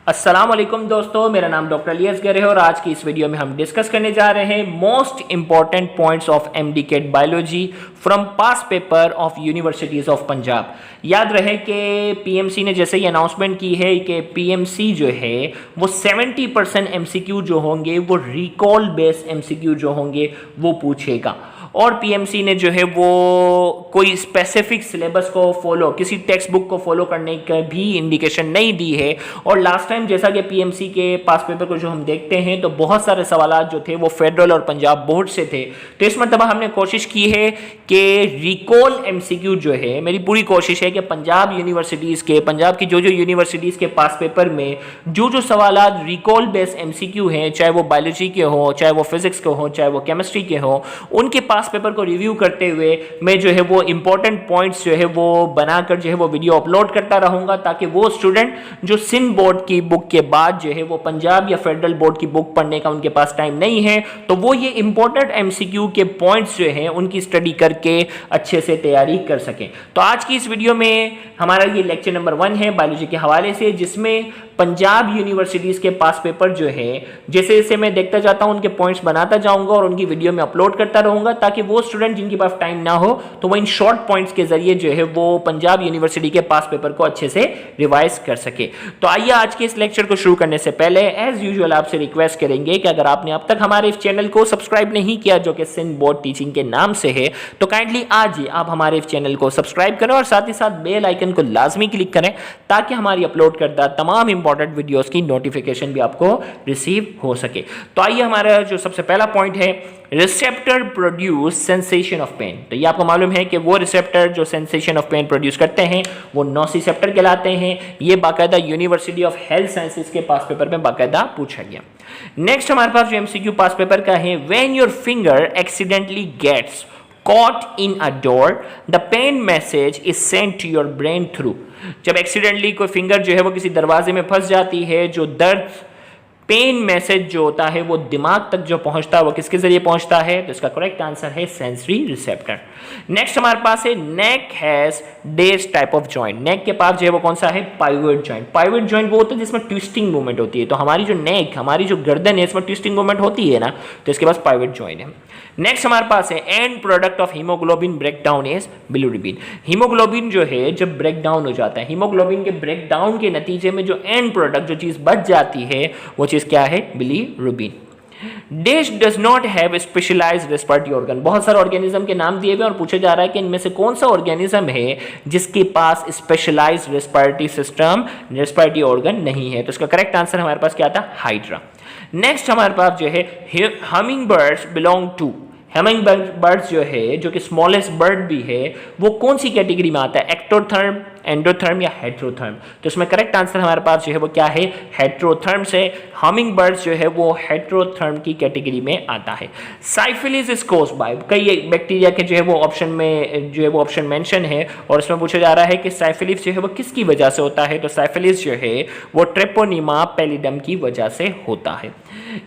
अस्सलाम वालेकुम दोस्तों, मेरा नाम डॉक्टर अलियास गर है और आज की इस वीडियो में हम डिस्कस करने जा रहे हैं most important points of MDCAT biology from pass paper of universities of Punjab. याद रहे कि पीएमसी ने जैसे ही अनाउंसमेंट की है कि पीएमसी जो है वो 70% एमसीक्यू जो होंगे वो रिकॉल बेस्ड एमसीक्यू जो होंगे वो पूछेगा। और पीएमसी ने जो है वो कोई स्पेसिफिक सिलेबस को फॉलो, किसी टेक्स्ट बुक को फॉलो करने का भी इंडिकेशन नहीं दी है। और लास्ट टाइम जैसा कि पीएमसी के पास पेपर को जो हम देखते हैं तो बहुत सारे सवाल जो थे वो फेडरल और पंजाब बोर्ड से थे। तो इस मरतबा हमने कोशिश की है कि रिकॉल एमसीक्यू जो है, मेरी पूरी कोशिश है कि पंजाब यूनिवर्सिटीज़ के, पंजाब की जो यूनिवर्सिटीज़ के पास पेपर में जो सवाल रिकॉल बेस्ड एमसीक्यू हैं, चाहे वो बायोलॉजी के हो, चाहे वो फिजिक्स के हो, चाहे वो केमिस्ट्री के हो, उनके पास पेपर को रिव्यू करते हुए मैं जो है वो इंपॉर्टेंट पॉइंट्स जो है वो बनाकर जो है वो वीडियो अपलोड करता रहूंगा, ताकि वो स्टूडेंट जो सिंध बोर्ड की बुक के बाद जो है वो पंजाब या फेडरल बोर्ड की बुक पढ़ने का उनके पास टाइम नहीं है, तो वो ये इंपॉर्टेंट एमसीक्यू के पॉइंट्स जो हैं उनकी स्टडी करके अच्छे से तैयारी कर सकें। तो आज की इस वीडियो में हमारा ये लेक्चर नंबर 1 है बायोलॉजी के हवाले से, जिसमें पंजाब यूनिवर्सिटीज़ के पास पेपर जो है जैसे जैसे मैं देखता जाता हूं उनके पॉइंट्स बनाता जाऊंगा और उनकी वीडियो में अपलोड करता रहूंगा, ताकि वो स्टूडेंट जिनके पास टाइम ना हो तो वो इन शॉर्ट पॉइंट्स के जरिए जो है वो पंजाब यूनिवर्सिटी के पास पेपर को अच्छे से रिवाइज कर सके। तो आइए आज के इस लेक्चर को शुरू करने से पहले एज यूजुअल आपसे रिक्वेस्ट करेंगे कि अगर आपने अब तक हमारे इस चैनल को सब्सक्राइब नहीं किया जो कि सिंध बोर्ड टीचिंग के नाम से है, तो काइंडली आज ही आप हमारे इस चैनल को सब्सक्राइब करें और साथ ही साथ बेल आइकन को लाजमी क्लिक करें, ताकि हमारी अपलोड करदा तमाम इंपॉर्टेंट वीडियोस की नोटिफिकेशन भी आपको रिसीव हो सके। तो आइए हमारा जो सबसे पहला पॉइंट है, receptor produce sensation of pain. तो ये आपको मालूम है कि वो रिसेप्टर जो सेंसेशन ऑफ पेन प्रोड्यूस करते हैं वो नोसिसेप्टर कहलाते हैं। ये बाकायदा यूनिवर्सिटी ऑफ हेल्थ साइंसेज के पास पेपर में बाकायदा पूछा गया। नेक्स्ट हमारे पास जो एमसीक्यू पास पेपर का है, when your finger accidentally gets caught in a door, the pain message is sent to your brain through। जब एक्सीडेंटली कोई फिंगर जो है वो किसी दरवाजे में फंस जाती है, जो दर्द पेन मैसेज जो होता है वो दिमाग तक जो पहुंचता है वो किसके जरिए पहुंचता है, तो इसका करेक्ट आंसर है सेंसरी रिसेप्टर। नेक्स्ट हमारे पास है neck has this type of joint. Neck के पास जो है वो कौन सा है, पाइवट जॉइंट। पाइवट जॉइंट वो होता है जिसमें ट्विस्टिंग मूवमेंट होती है। तो हमारी जो नेक, हमारी जो गर्दन है, इसमें ट्विस्टिंग मूवमेंट होती है ना, तो इसके पास पाइवट जॉइंट है। नेक्स्ट हमारे पास है and product of haemoglobin breakdown is bilirubin. Haemoglobin जो है जब ब्रेक डाउन हो जाता है, हीमोग्लोबिन के ब्रेक डाउन के नतीजे में जो एंड प्रोडक्ट जो चीज बच जाती है वो चीज क्या है, bilirubin. This does not have specialised respiratory organ. बहुत सारे ऑर्गेनिज्म के नाम दिए हुए और पूछा जा रहा है कि इनमें से कौन सा ऑर्गेनिज्म है जिसके पास specialised respiratory system, respiratory organ नहीं है। तो इसका करेक्ट आंसर हमारे पास क्या था, हाइड्रा। नेक्स्ट हमारे पास जो है humming birds belong to. Humming birds जो है, जो कि स्मॉलेस्ट बर्ड भी है, वो कौन सी कैटेगरी में आता है, एक्टोथर्म, एंडोथर्म या हेट्रोथर्म। तो इसमें करेक्ट आंसर हमारे पास जो है वो क्या है, हेट्रोथर्म से। हमिंग बर्ड्स जो है वो हेट्रोथर्म की कैटेगरी में आता है। साइफिलिस इज कॉज्ड बाय, कई बैक्टीरिया के जो है वो ऑप्शन में जो है वो ऑप्शन मेंशन है और इसमें पूछा जा रहा है कि साइफिलिस जो है वो किसकी वजह से होता है। तो साइफिलिस जो है वो ट्रेपोनिमा पैलिडम की वजह से होता है।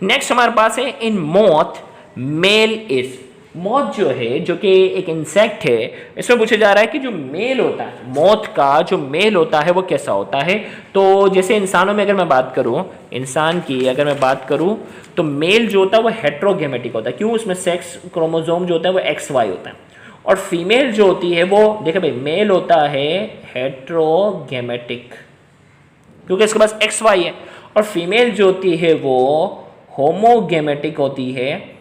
नेक्स्ट हमारे पास है इन मॉथ मेल इज। मॉथ जो है, जो कि एक इंसेक्ट है, इसमें पूछा जा रहा है कि जो मेल होता है, मॉथ का जो मेल होता है वो कैसा होता है। तो जैसे इंसानों में अगर मैं बात करूं, इंसान की अगर मैं बात करूं तो मेल जो होता है वो हेट्रोगेमेटिक होता है। क्यों, उसमें सेक्स क्रोमोसोम जो होता है वो XY होता है, और फीमेल जो होती है वो, देखिए भाई, मेल होता है हेट्रोगेमेटिक क्योंकि इसके पास XY है, और फीमेल जो होती है वो होमोगेमेटिक होती है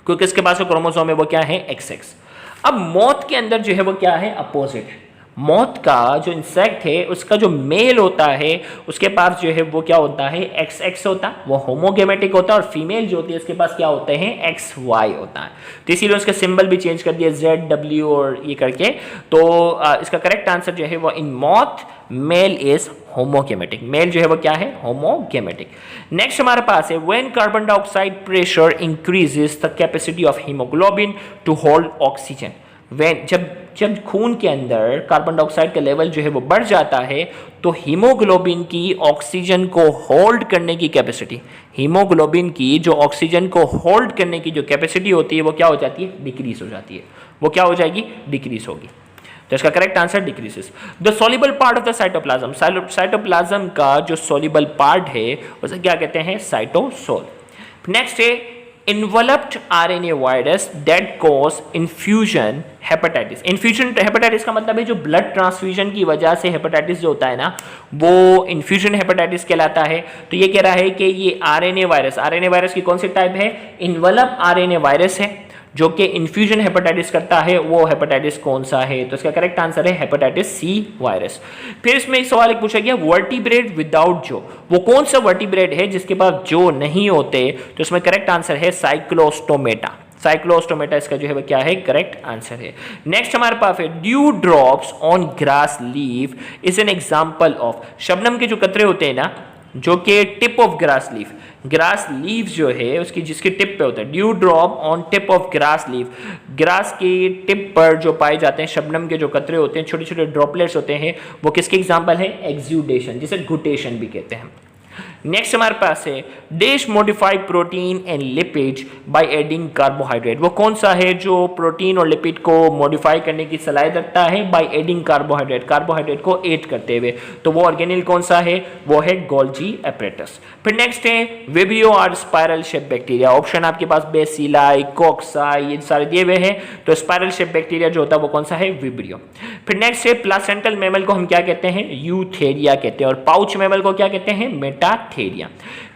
क्योंकि इसके पास जो क्रोमोसोम है वो क्या है, XX। अब मॉथ के अंदर जो है वो क्या है, अपोजिट है। मॉथ का जो इंसेक्ट है उसका जो मेल होता है उसके पास जो है वो क्या होता है, XX होता है, वो होमोगेमेटिक होता है, और फीमेल जो होती है इसके पास क्या होते हैं, XY होता है। तो इसीलिए उसका सिंबल भी चेंज कर दिया ZW और ये करके। तो इसका करेक्ट आंसर जो है वो in moth male is homogametic. Male जो है वो क्या है, होमोगेमेटिक। नेक्स्ट हमारे पास है when carbon dioxide pressure increases the capacity of haemoglobin to hold oxygen. When जब खून के अंदर कार्बन डाइऑक्साइड का लेवल जो है वो बढ़ जाता है तो हीमोग्लोबिन की ऑक्सीजन को होल्ड करने की कैपेसिटी, हीमोग्लोबिन की जो ऑक्सीजन को होल्ड करने की जो कैपेसिटी होती है वो क्या हो जाती है, डिक्रीज हो जाती है। वो क्या हो जाएगी, डिक्रीज होगी। तो इसका correct answer decreases. The soluble part of the cytoplasm, cytoplasm का जो सॉल्युबल पार्ट है उसे क्या कहते हैं? साइटोसोल। नेक्स्ट है enveloped RNA virus that cause infusion hepatitis. Infusion hepatitis का मतलब है जो ब्लड ट्रांसफ्यूजन की वजह से हेपेटाइटिस जो होता है ना, वो इन्फ्यूजन हेपेटाइटिस कहलाता है। तो ये कह रहा है कि ये आरएनए वायरस की कौन सी टाइप है? इन्वेलप आरएनए वायरस है जो कि इन्फ्यूजन हेपेटाइटिस करता है। वो हेपेटाइटिस कौन सा है? तो इसका करेक्ट आंसर है हेपेटाइटिस सी वायरस। फिर इसमें एक सवाल एक पूछा गया, वर्टिब्रेट विदाउट जो, वो कौन सा वर्टिब्रेट है जिसके पास जो नहीं होते? तो इसमें करेक्ट आंसर है साइक्लोस्टोमेटा। साइक्लोस्टोमेटा इसका जो है वो क्या है? करेक्ट आंसर है। नेक्स्ट हमारे पास है due drops on grass leaf is an example of. Shabnam के जो कतरे होते हैं ना, जो कि टिप ऑफ ग्रास लीफ जो है उसकी जिसकी टिप पे होता है, dew drop on tip of grass leaf, grass की टिप पर जो पाए जाते हैं शबनम के जो कतरे होते हैं, छोटे छोटे ड्रॉपलेट्स होते हैं, वो किसके एग्जांपल है? एक्सुडेशन, जिसे घुटेशन भी कहते हैं। नेक्स्ट हमारे पास है dash modified protein and lipid by adding carbohydrate. वो कौन सा है जो प्रोटीन और लिपिड को मॉडिफाई करने की सलाहियत रखता है? बाय एडिंग कार्बोहाइड्रेट को ऐड करते हुए। तो वो ऑर्गेनिल कौन सा है? वो है गोल्जी एपरेटस। फिर नेक्स्ट है विब्रियो और स्पाइरल शेप बैक्टीरिया। ऑप्शन आपके पास बेसिलाई, कोक्साई, ये सारे दिए हुए हैं। तो स्पाइरल शेप बैक्टीरिया जो होता है वो कौन सा है? विब्रियो। फिर नेक्स्ट है प्लासेंटल मैमल को हम क्या कहते हैं? यूथेरिया कहते हैं। और पाउच मैमल को क्या कहते हैं? मेटाथेरिया।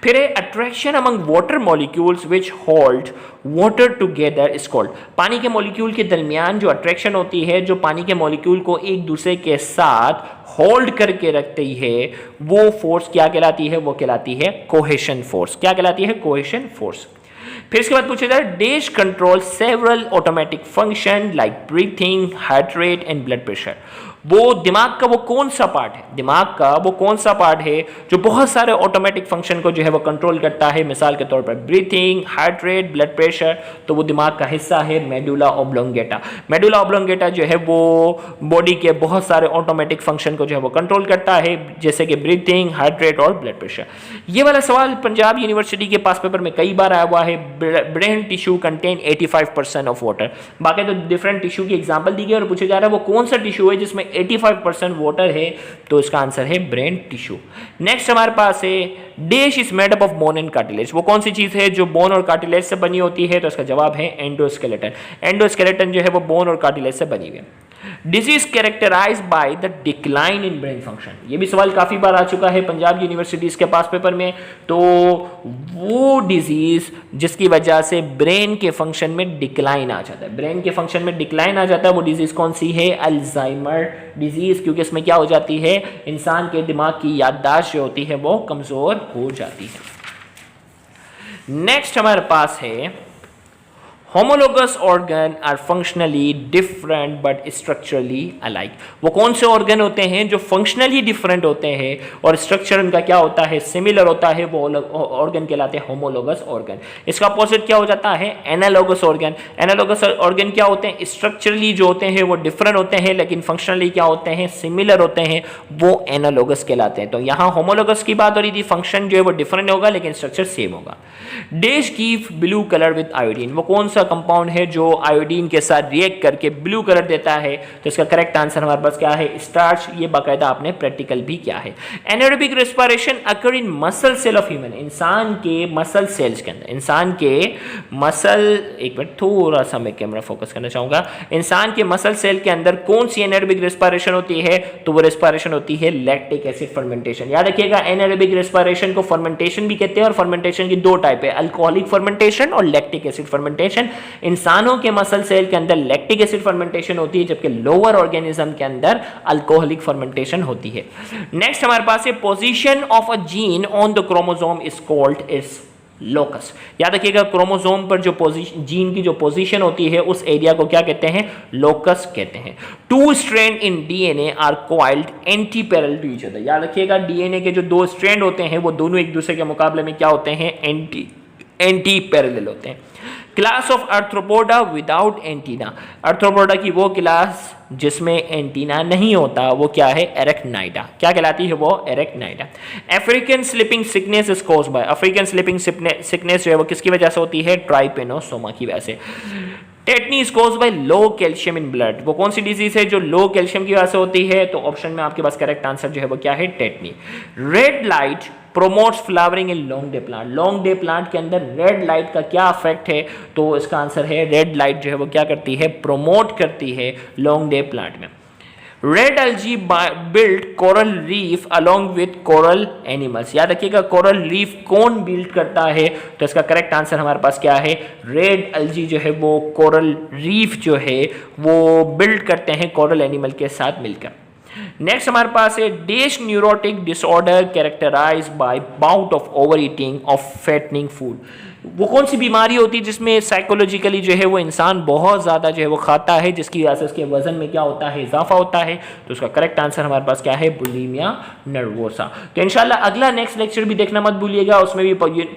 फिर है attraction among water molecules which hold water together is called. पानी के मॉलिक्यूल के दरमियान जो अट्रैक्शन होती है, जो पानी के मॉलिक्यूल को एक दूसरे के साथ होल्ड करके रखती है, वो फोर्स क्या कहलाती है? वो कहलाती है कोहेशन फोर्स। क्या कहलाती है? Cohesion force. फिर इसके बाद पूछा जाए dash control several automatic function like breathing, heart rate and blood pressure. वो दिमाग का वो कौन सा पार्ट है? दिमाग का वो कौन सा पार्ट है जो बहुत सारे ऑटोमेटिक फंक्शन को जो है वो कंट्रोल करता है? मिसाल के तौर पर breathing, heart rate, blood pressure. तो वो दिमाग का हिस्सा है मेडुला ऑब्लोंगेटा। मेडुला ऑब्लोंगेटा जो है वो बॉडी के बहुत सारे ऑटोमेटिक फंक्शन को जो है वो कंट्रोल करता है, जैसे कि ब्रीथिंग, हार्ट रेट और ब्लड प्रेशर। ये वाला सवाल पंजाब यूनिवर्सिटी के पास पेपर में कई बार आया हुआ है। Brain tissue contain 85% of water. बाकी तो डिफरेंट टिश्यू की एग्जाम्पल दी गई और पूछा जा रहा है वो कौन सा टिश्यू है जिसमें 85% वाटर है? तो इसका आंसर है ब्रेन टिश्यू। नेक्स्ट हमारे पास है dash is made up of bone and cartilage. वो कौन सी चीज है जो बोन और कार्टिलेज से बनी होती है? तो इसका जवाब है एंडोस्केलेटन। एंडोस्केलेटन जो है वो बोन और कार्टिलेज से बनी हुई है। Disease characterise by the decline in brain function. ये भी सवाल काफी बार आ चुका है पंजाब यूनिवर्सिटीज के पास पेपर में। तो वो डिजीज जिसकी वजह से ब्रेन के फंक्शन में डिक्लाइन आ जाता है, ब्रेन के फंक्शन में डिक्लाइन आ जाता है, वो डिजीज कौन सी है? Alzheimer disease. क्योंकि इसमें क्या हो जाती है? इंसान के दिमाग की याददाश्त जो होती है वो कमजोर हो जाती है। नेक्स्ट हमारे पास है homologous organ are functionally different but structurally alike. वो कौन से ऑर्गन होते हैं जो फंक्शनली डिफरेंट होते हैं और स्ट्रक्चर उनका क्या होता है? सिमिलर होता है। वो ऑर्गन कहलाते हैं होमोलोगस ऑर्गन। इसका अपोजिट क्या हो जाता है? Analogous organ. एनालोगस ऑर्गन क्या होते हैं? स्ट्रक्चरली जो होते हैं वो डिफरेंट होते हैं, लेकिन फंक्शनली क्या होते हैं? सिमिलर होते हैं। वो एनालोगस कहलाते हैं। तो यहाँ होमोलोगस की बात हो रही थी, फंक्शन जो है वो डिफरेंट होगा लेकिन स्ट्रक्चर सेम होगा। Dash give blue colour with iodine. वो कौन सा कंपाउंड है जो आयोडीन के साथ रिएक्ट करके ब्लू कलर देता है? तो इसका करेक्ट आंसर हमारे पास क्या है? स्टार्च। ये बाकायदा आपने प्रैक्टिकल भी किया है। Anaerobic respiration occur in muscle cell of human. इंसान के मसल सेल्स के अंदर, इंसान के मसल, एक मिनट थोड़ा सा मैं कैमरा फोकस करना चाहूंगा। इंसान के मसल सेल के अंदर कौन सी एनारोबिक रेस्पिरेशन होती है? तो वो रेस्पिरेशन होती है लैक्टिक एसिड फर्मेंटेशन। याद रखिएगा एनारोबिक रेस्पिरेशन को फर्मेंटेशन भी कहते हैं और फर्मेंटेशन की दो टाइप है, अल्कोहलिक फर्मेंटेशन और लैक्टिक एसिड फर्मेंटेशन। इंसानों के मसल सेल के अंदर लैक्टिक एसिड फर्मेंटेशन होती है, जबकि लोअर ऑर्गेनिज्म के अंदर अल्कोहलिक फर्मेंटेशन होती है। नेक्स्ट हमारे पास है position of a gene on the chromosome is called is locus. याद रखिएगा क्रोमोसोम पर जो पोजीशन, जीन की जो पोजीशन होती है उस एरिया को क्या कहते हैं? लोकस कहते हैं। Two strand in DNA are coiled anti parallel to each other. याद रखिएगा डीएनए के जो दो स्ट्रैंड होते हैं वो दोनों एक दूसरे के मुकाबले में क्या होते हैं? एंटी पैरेलल होते हैं। Class of arthropoda without antenna. Arthropoda की वो क्लास जिसमें एंटीना नहीं होता वो क्या है? एरेक्नाइडा। क्या कहलाती है वो? Arachnida. African sleeping sickness is caused by. African sleeping sickness जो है वो किसकी वजह से होती है? ट्राइपेनोसोमा की वजह से। Tetani is caused bye low calcium in blood. वो कौन सी डिजीज है जो लो कैल्शियम की वजह से होती है? तो ऑप्शन में आपके पास करेक्ट आंसर जो है वो क्या है? Tetani. Red light promotes flowering in long day plant. Long day plant के अंदर रेड लाइट का क्या इफेक्ट है? तो इसका आंसर है रेड लाइट जो है वो क्या करती है? प्रोमोट करती है लॉन्ग डे प्लांट में। Red algae build coral reef along with coral animals. याद रखिएगा कोरल रीफ कौन बिल्ड करता है? तो इसका करेक्ट आंसर हमारे पास क्या है? रेड algae जो है वो कोरल रीफ जो है वो बिल्ड करते हैं कोरल एनिमल के साथ मिलकर। नेक्स्ट हमारे पास है dash neurotic disorder characterise by bout of overeating of fattening food. वो कौन सी बीमारी होती है जिसमें साइकोलॉजिकली जो है वो इंसान बहुत ज़्यादा जो है वो खाता है, जिसकी वजह से उसके वजन में क्या होता है? इजाफा होता है। तो उसका करेक्ट आंसर हमारे पास क्या है? Bulimia nervosa. तो इंशाल्लाह अगला नेक्स्ट लेक्चर भी देखना मत भूलिएगा, उसमें भी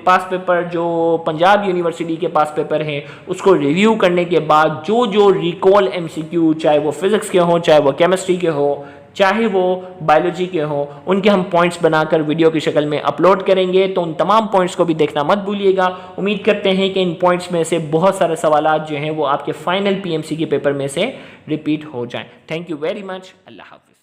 पास पेपर जो पंजाब यूनिवर्सिटी के पास पेपर हैं उसको रिव्यू करने के बाद जो जो रिकॉल MCQ, चाहे वो फिजिक्स के हों, चाहे वो केमिस्ट्री के हो, चाहे वो बायोलॉजी के हो, उनके हम पॉइंट्स बनाकर वीडियो की शक्ल में अपलोड करेंगे। तो उन तमाम पॉइंट्स को भी देखना मत भूलिएगा। उम्मीद करते हैं कि इन पॉइंट्स में से बहुत सारे सवालात जो हैं वो आपके फाइनल PMC के पेपर में से रिपीट हो जाएं। Thank you very much. अल्लाह हाफिज़।